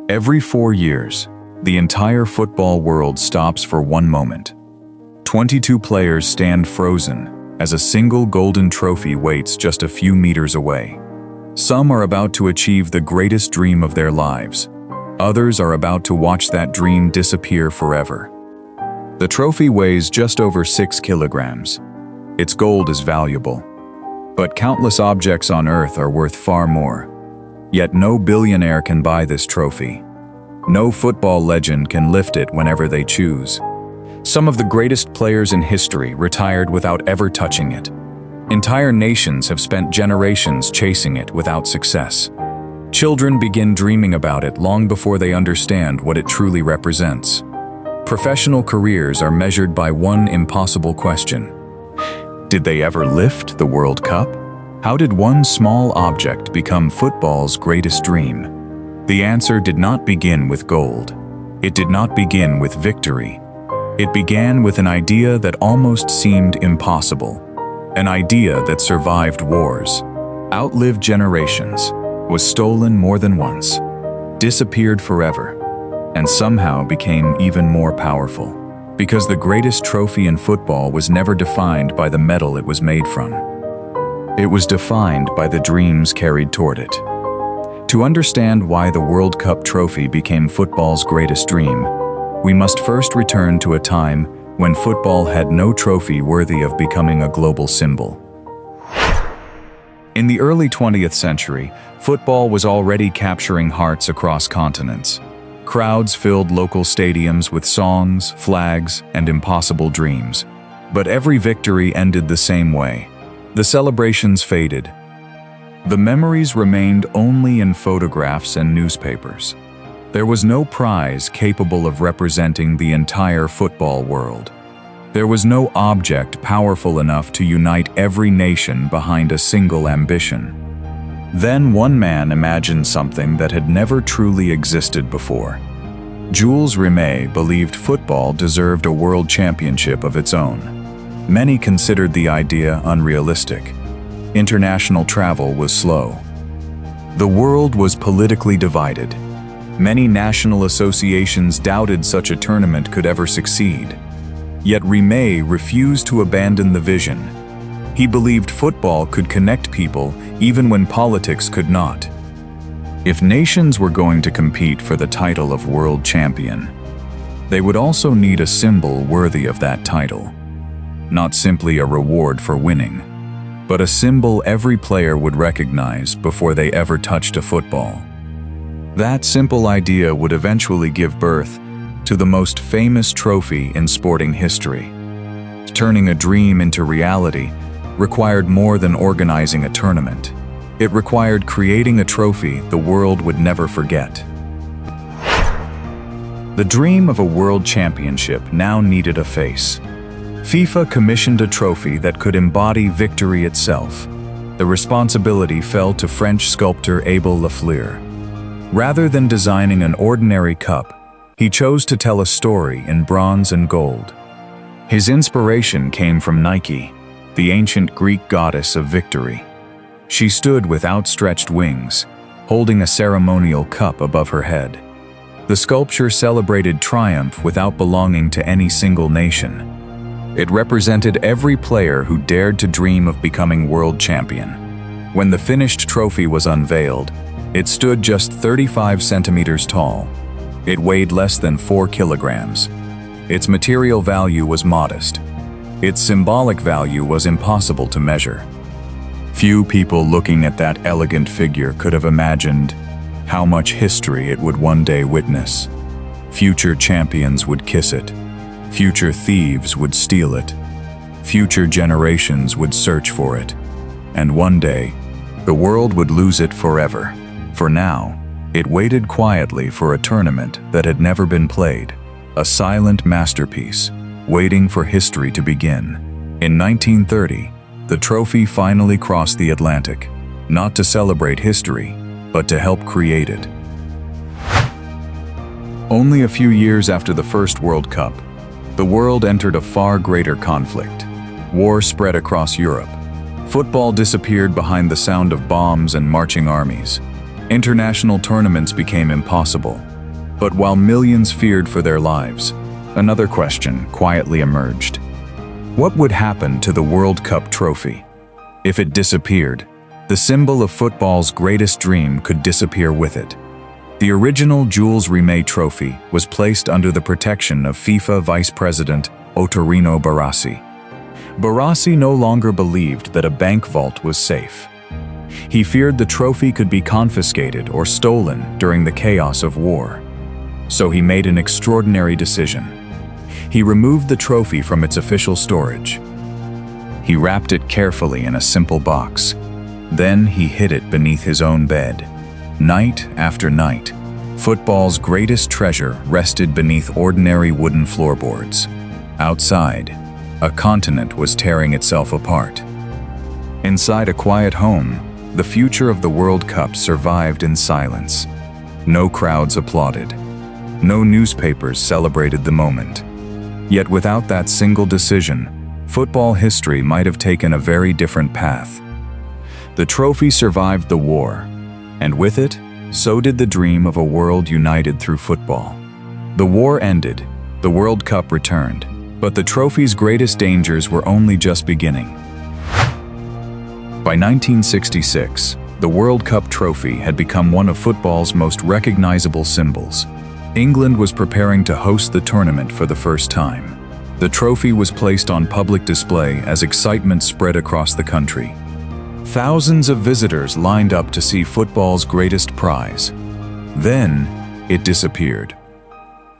Every 4 years, the entire football world stops for one moment. 22 players stand frozen as a single golden trophy waits just a few meters away. Some are about to achieve the greatest dream of their lives. Others are about to watch that dream disappear forever. The trophy weighs just over 6 kilograms. Its gold is valuable. But countless objects on Earth are worth far more. Yet no billionaire can buy this trophy. No football legend can lift it whenever they choose. Some of the greatest players in history retired without ever touching it. Entire nations have spent generations chasing it without success. Children begin dreaming about it long before they understand what it truly represents. Professional careers are measured by one impossible question. Did they ever lift the World Cup? How did one small object become football's greatest dream? The answer did not begin with gold. It did not begin with victory. It began with an idea that almost seemed impossible. An idea that survived wars, outlived generations, was stolen more than once, disappeared forever, and somehow became even more powerful. Because the greatest trophy in football was never defined by the metal it was made from. It was defined by the dreams carried toward it. To understand why the World Cup trophy became football's greatest dream, we must first return to a time when football had no trophy worthy of becoming a global symbol. In the early 20th century, football was already capturing hearts across continents. Crowds filled local stadiums with songs, flags, and impossible dreams. But every victory ended the same way. The celebrations faded. The memories remained only in photographs and newspapers. There was no prize capable of representing the entire football world. There was no object powerful enough to unite every nation behind a single ambition. Then one man imagined something that had never truly existed before. Jules Rimet believed football deserved a world championship of its own. Many considered the idea unrealistic. International travel was slow. The world was politically divided. Many national associations doubted such a tournament could ever succeed. Yet Rimet refused to abandon the vision. He believed football could connect people even when politics could not. If nations were going to compete for the title of world champion, they would also need a symbol worthy of that title. Not simply a reward for winning, but a symbol every player would recognize before they ever touched a football. That simple idea would eventually give birth to the most famous trophy in sporting history. Turning a dream into reality required more than organizing a tournament. It required creating a trophy the world would never forget. The dream of a world championship now needed a face. FIFA commissioned a trophy that could embody victory itself. The responsibility fell to French sculptor Abel Lafleur. Rather than designing an ordinary cup, he chose to tell a story in bronze and gold. His inspiration came from Nike, the ancient Greek goddess of victory. She stood with outstretched wings, holding a ceremonial cup above her head. The sculpture celebrated triumph without belonging to any single nation. It represented every player who dared to dream of becoming world champion. When the finished trophy was unveiled, it stood just 35 centimeters tall. It weighed less than 4 kilograms. Its material value was modest. Its symbolic value was impossible to measure. Few people looking at that elegant figure could have imagined how much history it would one day witness. Future champions would kiss it. Future thieves would steal it. Future generations would search for it. And one day, the world would lose it forever. For now, it waited quietly for a tournament that had never been played, a silent masterpiece, waiting for history to begin. In 1930, the trophy finally crossed the Atlantic, not to celebrate history, but to help create it. Only a few years after the first World Cup, the world entered a far greater conflict. War spread across Europe. Football disappeared behind the sound of bombs and marching armies. International tournaments became impossible. But while millions feared for their lives, another question quietly emerged. What would happen to the World Cup trophy? If it disappeared, the symbol of football's greatest dream could disappear with it. The original Jules Rimet trophy was placed under the protection of FIFA Vice President Ottorino Barassi. Barassi no longer believed that a bank vault was safe. He feared the trophy could be confiscated or stolen during the chaos of war. So he made an extraordinary decision. He removed the trophy from its official storage. He wrapped it carefully in a simple box. Then he hid it beneath his own bed. Night after night, football's greatest treasure rested beneath ordinary wooden floorboards. Outside, a continent was tearing itself apart. Inside a quiet home, the future of the World Cup survived in silence. No crowds applauded. No newspapers celebrated the moment. Yet without that single decision, football history might have taken a very different path. The trophy survived the war, and with it, so did the dream of a world united through football. The war ended, the World Cup returned, but the trophy's greatest dangers were only just beginning. By 1966, the World Cup trophy had become one of football's most recognizable symbols. England was preparing to host the tournament for the first time. The trophy was placed on public display as excitement spread across the country. Thousands of visitors lined up to see football's greatest prize. Then, it disappeared.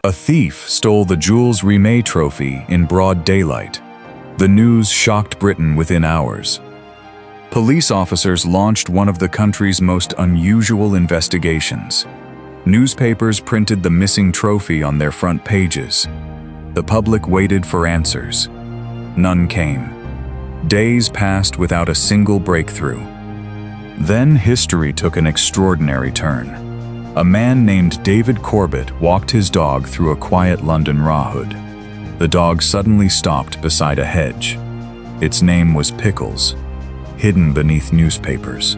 A thief stole the Jules Rimet trophy in broad daylight. The news shocked Britain within hours. Police officers launched one of the country's most unusual investigations. Newspapers printed the missing trophy on their front pages. The public waited for answers. None came. Days passed without a single breakthrough. Then history took an extraordinary turn. A man named David Corbett walked his dog through a quiet London rawhood. The dog suddenly stopped beside a hedge. Its name was Pickles. Hidden beneath newspapers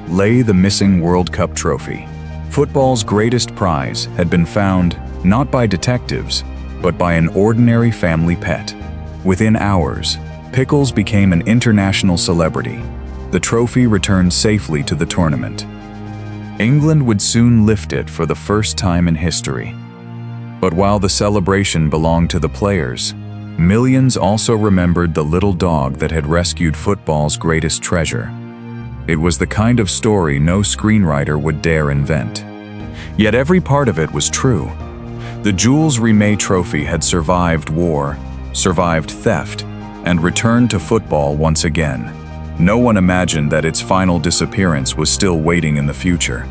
lay the missing World Cup trophy. Football's greatest prize had been found not by detectives, but by an ordinary family pet. Within hours, Pickles became an international celebrity. The trophy returned safely to the tournament. England would soon lift it for the first time in history. But while the celebration belonged to the players, millions also remembered the little dog that had rescued football's greatest treasure. It was the kind of story no screenwriter would dare invent. Yet every part of it was true. The Jules Rimet trophy had survived war, survived theft, and returned to football once again. No one imagined that its final disappearance was still waiting in the future.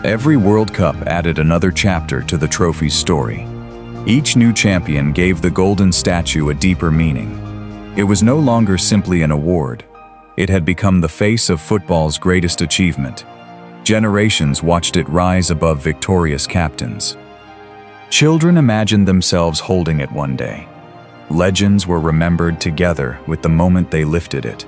Every World Cup added another chapter to the trophy's story. Each new champion gave the golden statue a deeper meaning. It was no longer simply an award. It had become the face of football's greatest achievement. Generations watched it rise above victorious captains. Children imagined themselves holding it one day. Legends were remembered together with the moment they lifted it.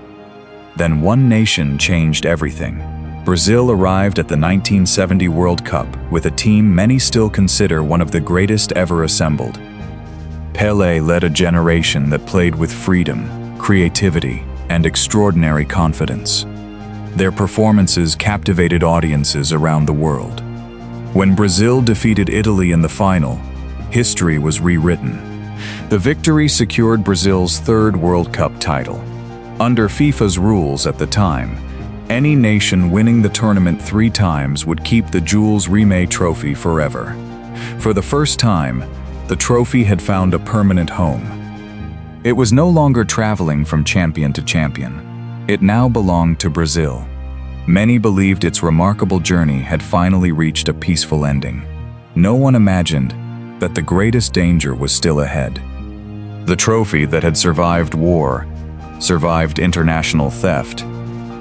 Then one nation changed everything. Brazil arrived at the 1970 World Cup with a team many still consider one of the greatest ever assembled. Pelé led a generation that played with freedom, creativity, and extraordinary confidence. Their performances captivated audiences around the world. When Brazil defeated Italy in the final, history was rewritten. The victory secured Brazil's third World Cup title. Under FIFA's rules at the time, any nation winning the tournament 3 times would keep the Jules Rimet trophy forever. For the first time, the trophy had found a permanent home. It was no longer traveling from champion to champion. It now belonged to Brazil. Many believed its remarkable journey had finally reached a peaceful ending. No one imagined that the greatest danger was still ahead. The trophy that had survived war, survived international theft,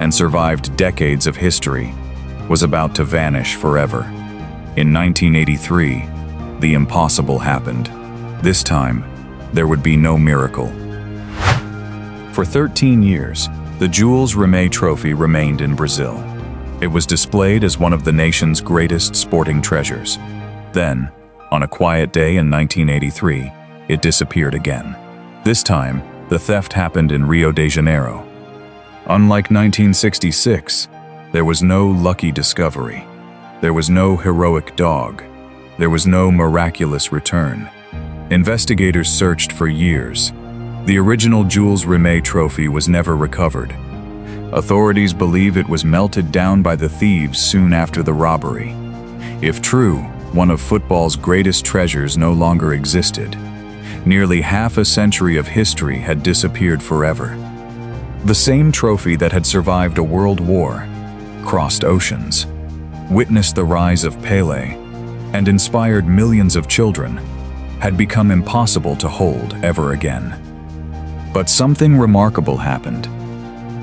and survived decades of history was about to vanish forever. In 1983, the impossible happened. This time, there would be no miracle. For 13 years, the Jules Rimet trophy remained in Brazil. It was displayed as one of the nation's greatest sporting treasures. Then, on a quiet day in 1983, it disappeared again. This time, the theft happened in Rio de Janeiro. Unlike 1966, there was no lucky discovery. There was no heroic dog. There was no miraculous return. Investigators searched for years. The original Jules Rimet trophy was never recovered. Authorities believe it was melted down by the thieves soon after the robbery. If true, one of football's greatest treasures no longer existed. Nearly half a century of history had disappeared forever. The same trophy that had survived a world war, crossed oceans, witnessed the rise of Pelé, and inspired millions of children, had become impossible to hold ever again. But something remarkable happened.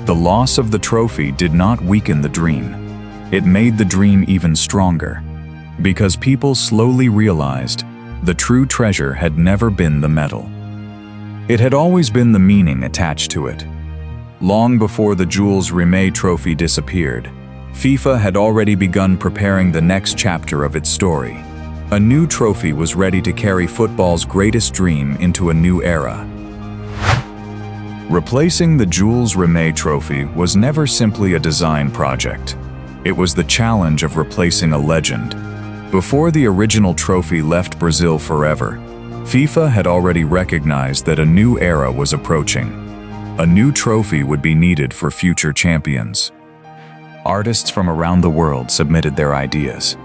The loss of the trophy did not weaken the dream. It made the dream even stronger, because people slowly realized the true treasure had never been the medal. It had always been the meaning attached to it. Long before the Jules Rimet trophy disappeared, FIFA had already begun preparing the next chapter of its story. A new trophy was ready to carry football's greatest dream into a new era. Replacing the Jules Rimet trophy was never simply a design project. It was the challenge of replacing a legend. Before the original trophy left Brazil forever, FIFA had already recognized that a new era was approaching. A new trophy would be needed for future champions. Artists from around the world submitted their ideas.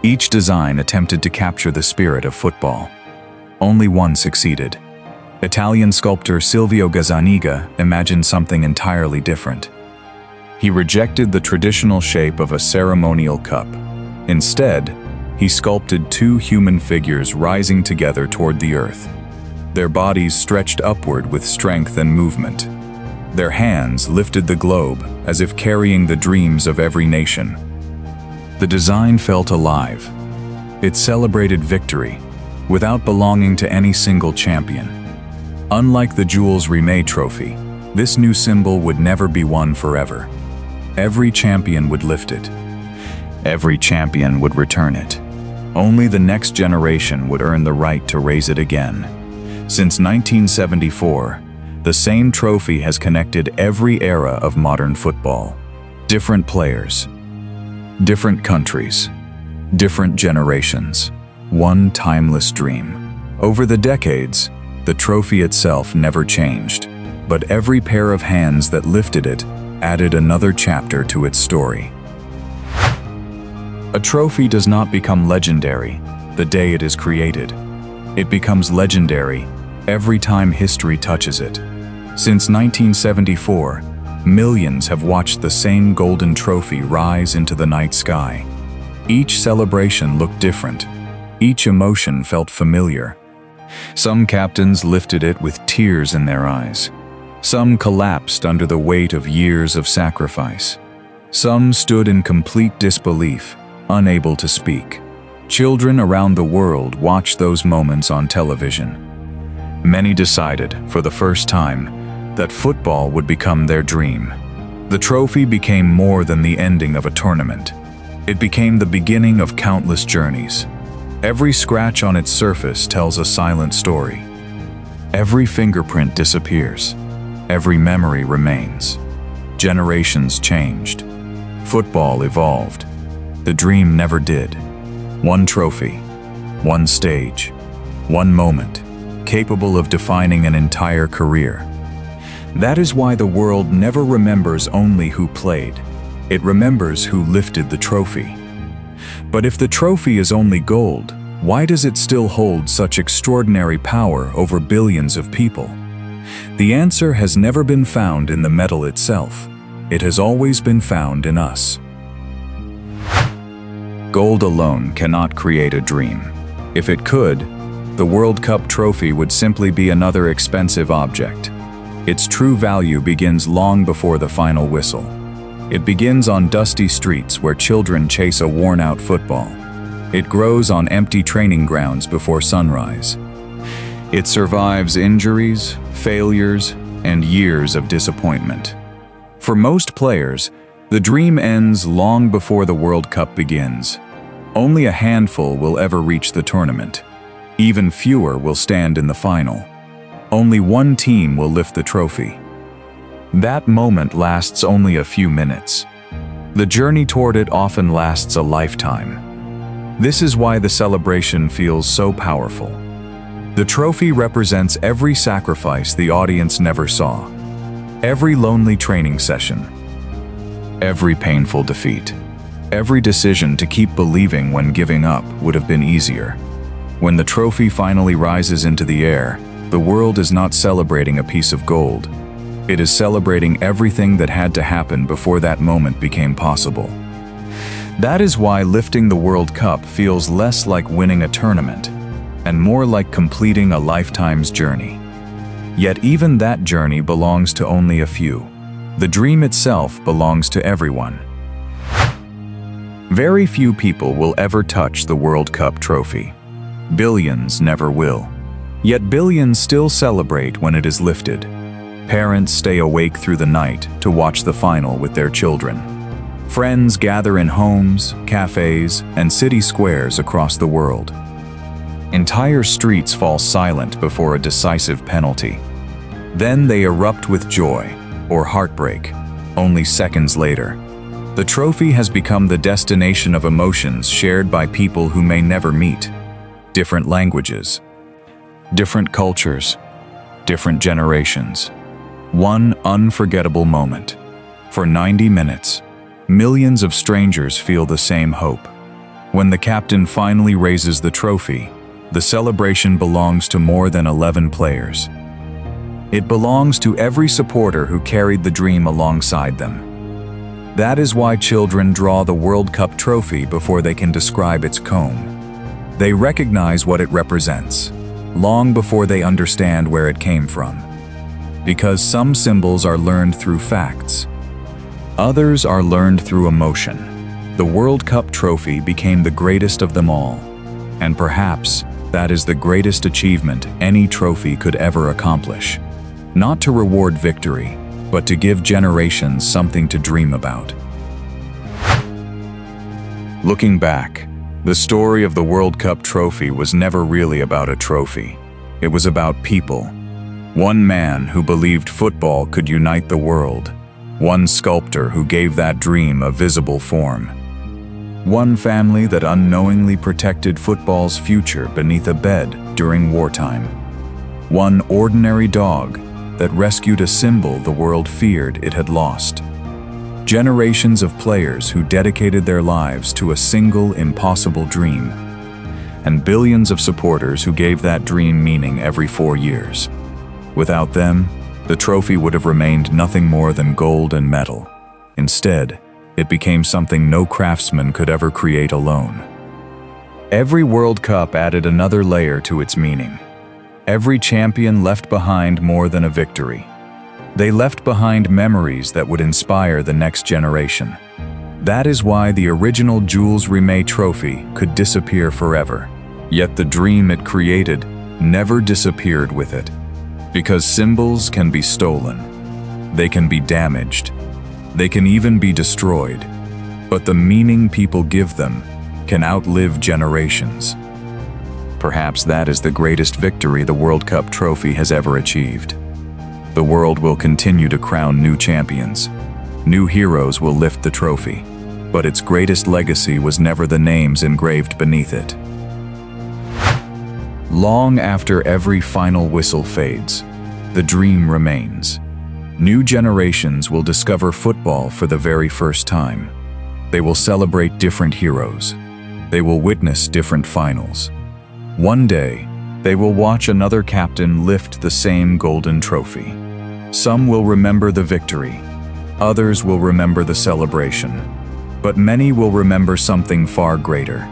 Each design attempted to capture the spirit of football. Only one succeeded. Italian sculptor Silvio Gazzaniga imagined something entirely different. He rejected the traditional shape of a ceremonial cup. Instead, he sculpted two human figures rising together toward the earth. Their bodies stretched upward with strength and movement. Their hands lifted the globe as if carrying the dreams of every nation. The design felt alive. It celebrated victory, without belonging to any single champion. Unlike the Jules Rimet trophy, this new symbol would never be won forever. Every champion would lift it. Every champion would return it. Only the next generation would earn the right to raise it again. Since 1974, the same trophy has connected every era of modern football. Different players, different countries, different generations. One timeless dream. Over the decades, the trophy itself never changed, but every pair of hands that lifted it added another chapter to its story. A trophy does not become legendary the day it is created. It becomes legendary every time history touches it. Since 1974, millions have watched the same golden trophy rise into the night sky. Each celebration looked different. Each emotion felt familiar. Some captains lifted it with tears in their eyes. Some collapsed under the weight of years of sacrifice. Some stood in complete disbelief, unable to speak. Children around the world watched those moments on television. Many decided, for the first time, that football would become their dream. The trophy became more than the ending of a tournament. It became the beginning of countless journeys. Every scratch on its surface tells a silent story. Every fingerprint disappears. Every memory remains. Generations changed. Football evolved. The dream never did. One trophy, one stage, one moment, capable of defining an entire career. That is why the world never remembers only who played. It remembers who lifted the trophy. But if the trophy is only gold, why does it still hold such extraordinary power over billions of people? The answer has never been found in the medal itself. It has always been found in us. Gold alone cannot create a dream. If it could, the World Cup trophy would simply be another expensive object. Its true value begins long before the final whistle. It begins on dusty streets where children chase a worn-out football. It grows on empty training grounds before sunrise. It survives injuries, failures, and years of disappointment. For most players, the dream ends long before the World Cup begins. Only a handful will ever reach the tournament. Even fewer will stand in the final. Only one team will lift the trophy. That moment lasts only a few minutes. The journey toward it often lasts a lifetime. This is why the celebration feels so powerful. The trophy represents every sacrifice the audience never saw, every lonely training session, every painful defeat, every decision to keep believing when giving up would have been easier. When the trophy finally rises into the air, the world is not celebrating a piece of gold. It is celebrating everything that had to happen before that moment became possible. That is why lifting the World Cup feels less like winning a tournament and more like completing a lifetime's journey. Yet even that journey belongs to only a few. The dream itself belongs to everyone. Very few people will ever touch the World Cup trophy. Billions never will. Yet billions still celebrate when it is lifted. Parents stay awake through the night to watch the final with their children. Friends gather in homes, cafes, and city squares across the world. Entire streets fall silent before a decisive penalty. Then they erupt with joy or heartbreak, only seconds later. The trophy has become the destination of emotions shared by people who may never meet. Different languages, different cultures, different generations. One unforgettable moment. For 90 minutes, millions of strangers feel the same hope. When the captain finally raises the trophy, the celebration belongs to more than 11 players. It belongs to every supporter who carried the dream alongside them. That is why children draw the World Cup trophy before they can describe its comb. They recognize what it represents, long before they understand where it came from. Because some symbols are learned through facts. Others are learned through emotion. The World Cup trophy became the greatest of them all. And perhaps that is the greatest achievement any trophy could ever accomplish. Not to reward victory, but to give generations something to dream about. Looking back, the story of the World Cup trophy was never really about a trophy. It was about people. One man who believed football could unite the world. One sculptor who gave that dream a visible form. One family that unknowingly protected football's future beneath a bed during wartime. One ordinary dog that rescued a symbol the world feared it had lost. Generations of players who dedicated their lives to a single impossible dream. And billions of supporters who gave that dream meaning every 4 years. Without them, the trophy would have remained nothing more than gold and metal. Instead, it became something no craftsman could ever create alone. Every World Cup added another layer to its meaning. Every champion left behind more than a victory. They left behind memories that would inspire the next generation. That is why the original Jules Rimet trophy could disappear forever. Yet the dream it created never disappeared with it. Because symbols can be stolen. They can be damaged. They can even be destroyed. But the meaning people give them can outlive generations. Perhaps that is the greatest victory the World Cup trophy has ever achieved. The world will continue to crown new champions. New heroes will lift the trophy. But its greatest legacy was never the names engraved beneath it. Long after every final whistle fades, the dream remains. New generations will discover football for the very first time. They will celebrate different heroes. They will witness different finals. One day, they will watch another captain lift the same golden trophy. Some will remember the victory. Others will remember the celebration. But many will remember something far greater.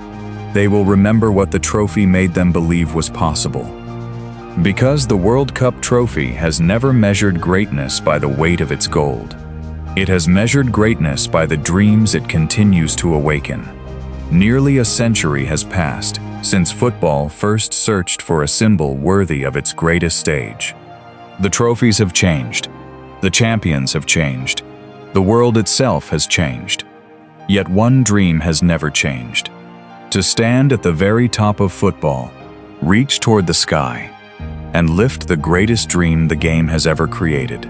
They will remember what the trophy made them believe was possible. Because the World Cup trophy has never measured greatness by the weight of its gold. It has measured greatness by the dreams it continues to awaken. Nearly a century has passed since football first searched for a symbol worthy of its greatest stage. The trophies have changed. The champions have changed. The world itself has changed. Yet one dream has never changed. To stand at the very top of football, reach toward the sky, and lift the greatest dream the game has ever created.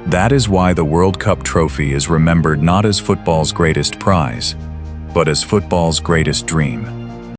That is why the World Cup trophy is remembered not as football's greatest prize, but as football's greatest dream.